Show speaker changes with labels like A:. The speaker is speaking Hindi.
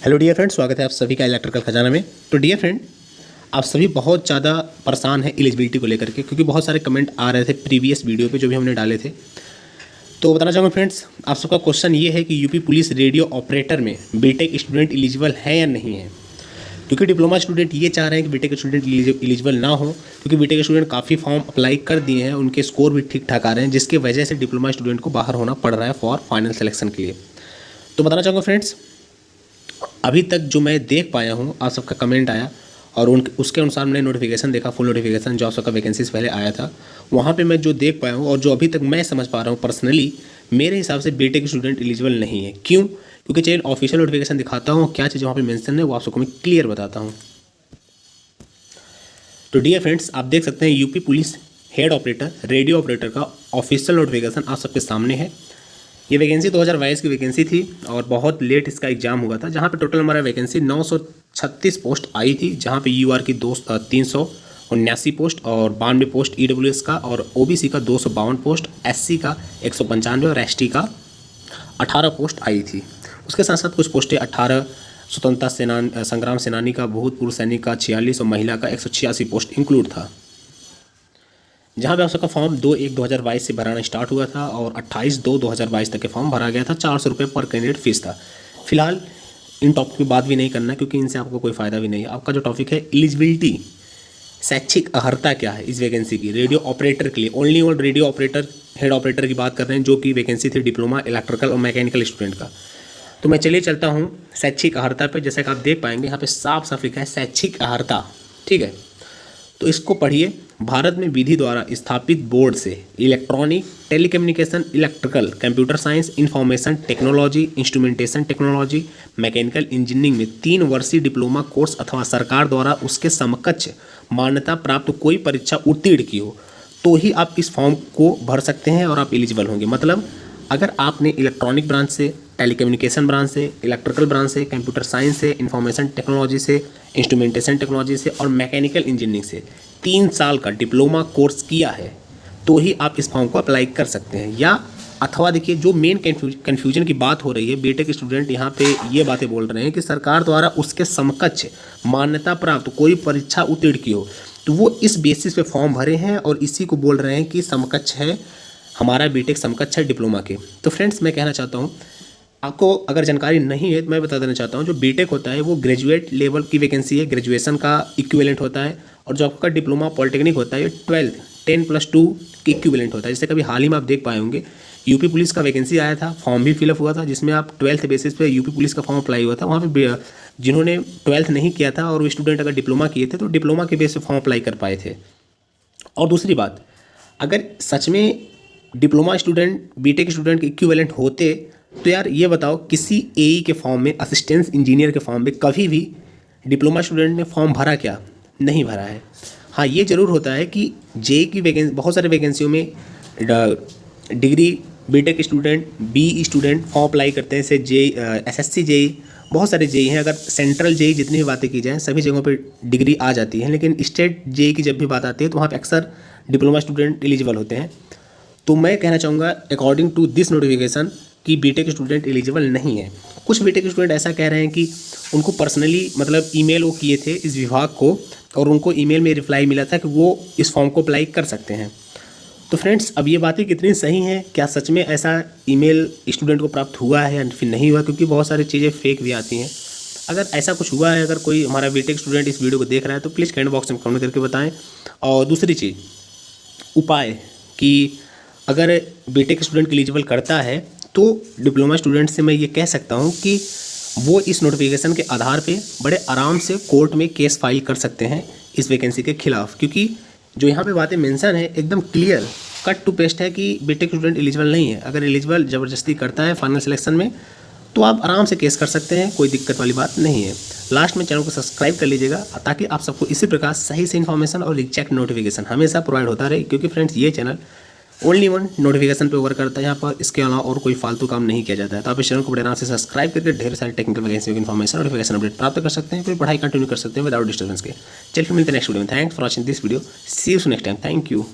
A: हेलो डियर फ्रेंड, स्वागत है आप सभी का इलेक्ट्रिकल खजाना में। तो डियर फ्रेंड, आप सभी बहुत ज़्यादा परेशान हैं एलिजिबिलिटी को लेकर के, क्योंकि बहुत सारे कमेंट आ रहे थे प्रीवियस वीडियो पे जो भी हमने डाले थे। तो बताना चाहूँगा फ्रेंड्स, आप सबका क्वेश्चन ये है कि यूपी पुलिस रेडियो ऑपरेटर में बीटेक स्टूडेंट एलिजिबल है या नहीं है। क्योंकि डिप्लोमा स्टूडेंट ये चाह रहे हैं कि बीटेक स्टूडेंट एलिजिबल ना हो, क्योंकि बीटेक स्टूडेंट काफ़ी फॉर्म अप्लाई कर दिए हैं, उनके स्कोर भी ठीक ठाक आ रहे हैं, जिसकी वजह से डिप्लोमा स्टूडेंट को बाहर होना पड़ रहा है फॉर फाइनल सिलेक्शन के लिए। तो बताना चाहूँगा फ्रेंड्स, अभी तक जो मैं देख पाया हूँ, आप सबका कमेंट आया और उसके अनुसार मैंने नोटिफिकेशन देखा, फुल नोटिफिकेशन जो आप सबका वैकेंसीज पहले आया था, वहाँ पे मैं जो देख पाया हूँ और जो अभी तक मैं समझ पा रहा हूँ पर्सनली, मेरे हिसाब से बीटेक स्टूडेंट एलिजिबल नहीं है। क्यों? क्योंकि चलिए ऑफिशियल नोटिफिकेशन दिखाता हूँ, क्या चीज़ वहाँ पे मेंशन है वो आप सबको मैं क्लियर बताता हूँ। तो डियर फ्रेंड्स, आप देख सकते हैं UP police head operator radio operator का ऑफिशियल नोटिफिकेशन आप सबके सामने है। ये वैकेंसी 2022 की वैकेंसी थी और बहुत लेट इसका एग्जाम हुआ था, जहाँ पे टोटल हमारा वैकेंसी 936 पोस्ट आई थी, जहाँ पे यूआर की 379 पोस्ट और 92 पोस्ट ईडब्ल्यूएस का और ओबीसी का 252 पोस्ट, एससी का 195 और एसटी का 18 पोस्ट आई थी। उसके साथ साथ कुछ पोस्टें 18 स्वतंत्रता संग्राम सेनानी का, भूतपूर्व सैनिक का 46 और महिला का 186 पोस्ट इंक्लूड था। जहाँ पे आप सबका फॉर्म 2/1/2022 से भराना स्टार्ट हुआ था और 28/2/2022 तक के फॉर्म भरा गया था। 400 रुपये पर कैंडिडेट फीस था। फिलहाल इन टॉपिक की बात भी नहीं करना, क्योंकि इनसे आपको कोई फ़ायदा भी नहीं है। आपका जो टॉपिक है एलिजिबिलिटी, शैक्षिक अर्हता क्या है इस वैकेंसी की रेडियो ऑपरेटर के लिए, ओनली और रेडियो ऑपरेटर हेड ऑपरेटर की बात कर रहे हैं, जो कि वैकेंसी थी डिप्लोमा इलेक्ट्रिकल और मैकेनिकल स्टूडेंट का। तो मैं चलिए चलता हूँ शैक्षिक अर्हता पर। जैसा कि आप देख पाएंगे यहाँ पे साफ साफ लिखा है शैक्षिक अर्हता, ठीक है। तो इसको पढ़िए। भारत में विधि द्वारा स्थापित बोर्ड से electronic, telecommunication, electrical, computer science, information technology, instrumentation technology, mechanical engineering में 3 वर्षीय डिप्लोमा कोर्स अथवा सरकार द्वारा उसके समकक्ष मान्यता प्राप्त कोई परीक्षा उत्तीर्ण की हो, तो ही आप इस फॉर्म को भर सकते हैं और आप एलिजिबल होंगे। मतलब अगर आपने इलेक्ट्रॉनिक ब्रांच से, टेलीकम्युनिकेशन ब्रांच से, इलेक्ट्रिकल ब्रांच से, कंप्यूटर साइंस से, इंफॉर्मेशन टेक्नोलॉजी से, इंस्ट्रूमेंटेशन टेक्नोलॉजी से और मैकेनिकल इंजीनियरिंग से 3 साल का डिप्लोमा कोर्स किया है, तो ही आप इस फॉर्म को अप्लाई कर सकते हैं। या अथवा देखिए, जो मेन कन्फ्यूजन की बात हो रही है, बीटेक स्टूडेंट यहाँ पे ये बातें बोल रहे हैं कि सरकार द्वारा उसके समकक्ष मान्यता प्राप्त कोई परीक्षा उत्तीर्ण की हो, तो वो इस बेसिस पे फॉर्म भरे हैं और इसी को बोल रहे हैं कि समकक्ष है, हमारा बीटेक समकक्ष है डिप्लोमा के। तो फ्रेंड्स, मैं कहना चाहता हूँ, आपको अगर जानकारी नहीं है तो मैं बता देना चाहता हूँ, जो बीटेक होता है वो ग्रेजुएट लेवल की वैकेंसी है, ग्रेजुएशन का इक्विवेलेंट होता है। और जो आपका डिप्लोमा पॉलिटेक्निक होता है ये 10+2 के इक्विवेलेंट होता है। जैसे कभी हाल ही में आप देख पाए होंगे, यूपी पुलिस का वैकेंसी आया था, फॉर्म भी फिलअप हुआ था, जिसमें आप 12th बेसिस पे यूपी पुलिस का फॉर्म अप्लाई हुआ था। वहाँ पे जिन्होंने 12th नहीं किया था और वो स्टूडेंट अगर डिप्लोमा किए थे तो डिप्लोमा के बेस पे फॉर्म अप्लाई कर पाए थे। और दूसरी बात, अगर सच में डिप्लोमा स्टूडेंट बीटेक स्टूडेंट के इक्विवेलेंट होते, तो यार ये बताओ, किसी एई के फॉर्म में, असिस्टेंट इंजीनियर के फॉर्म में कभी भी डिप्लोमा स्टूडेंट ने फॉर्म भरा क्या? नहीं भरा है। हाँ, ये ज़रूर होता है कि जेई की वैकेंसी, बहुत सारे वैकेंसियों में degree B Tech student, B student form apply करते हैं। जैसे जेई, एसएससी जेई, बहुत सारे जेई हैं। अगर सेंट्रल जेई जितनी भी बातें की जाएँ, सभी जगहों पर डिग्री आ जाती है, लेकिन स्टेट जेई की जब भी बात आती है तो वहाँ पर अक्सर डिप्लोमा स्टूडेंट एलिजिबल होते हैं। तो मैं कहना चाहूँगा अकॉर्डिंग टू दिस नोटिफिकेशन कि बीटेक स्टूडेंट एलिजिबल नहीं है। कुछ बीटेक स्टूडेंट ऐसा कह रहे हैं कि उनको पर्सनली मतलब ईमेल वो किए थे इस विभाग को और उनको ईमेल में रिप्लाई मिला था कि वो इस फॉर्म को अप्लाई कर सकते हैं। तो फ्रेंड्स, अब ये बातें कितनी सही हैं, क्या सच में ऐसा ईमेल स्टूडेंट को प्राप्त हुआ है या फिर नहीं हुआ? क्योंकि बहुत सारी चीज़ें फेक भी आती हैं। अगर ऐसा कुछ हुआ है, अगर कोई हमारा बीटेक स्टूडेंट इस वीडियो को देख रहा है, तो प्लीज़ कमेंट बॉक्स में कमेंट करके बताएं। और दूसरी चीज़, उपाय कि अगर बीटेक स्टूडेंट एलिजिबल करता है तो डिप्लोमा स्टूडेंट से मैं ये कह सकता हूँ कि वो इस नोटिफिकेशन के आधार पे बड़े आराम से कोर्ट में केस फाइल कर सकते हैं इस वैकेंसी के खिलाफ। क्योंकि जो यहाँ पे बातें मेंशन है एकदम क्लियर कट टू पेस्ट है कि बीटेक स्टूडेंट एलिजिबल नहीं है। अगर एलिजिबल ज़बरदस्ती करता है फाइनल सिलेक्शन में, तो आप आराम से केस कर सकते हैं, कोई दिक्कत वाली बात नहीं है। लास्ट में चैनल को सब्सक्राइब कर लीजिएगा, ताकि आप सबको इसी प्रकार सही से इन्फॉर्मेशन और एग्जैक्ट नोटिफिकेशन हमेशा प्रोवाइड होता रहे। क्योंकि फ्रेंड्स, ये चैनल ओनली वन नोटिफिकेशन पे वर्क करता है, यहाँ पर इसके अलावा और कोई फालतू काम नहीं किया जाता है। तो आप इस चैनल को बड़े आराम से सब्सक्राइब करके ढेर सारी टेक्निकल वैकेंसी की इन्फॉर्मेशन नोटिफिकेशन अपडेट प्राप्त कर सकते हैं, फिर पढ़ाई कंटिन्यू कर सकते हैं विदाउट डिस्टर्बेंस के। चलिए मिलते हैं नेक्स्ट वीडियो में। Thanks for watching this video. See you next time. Thank you.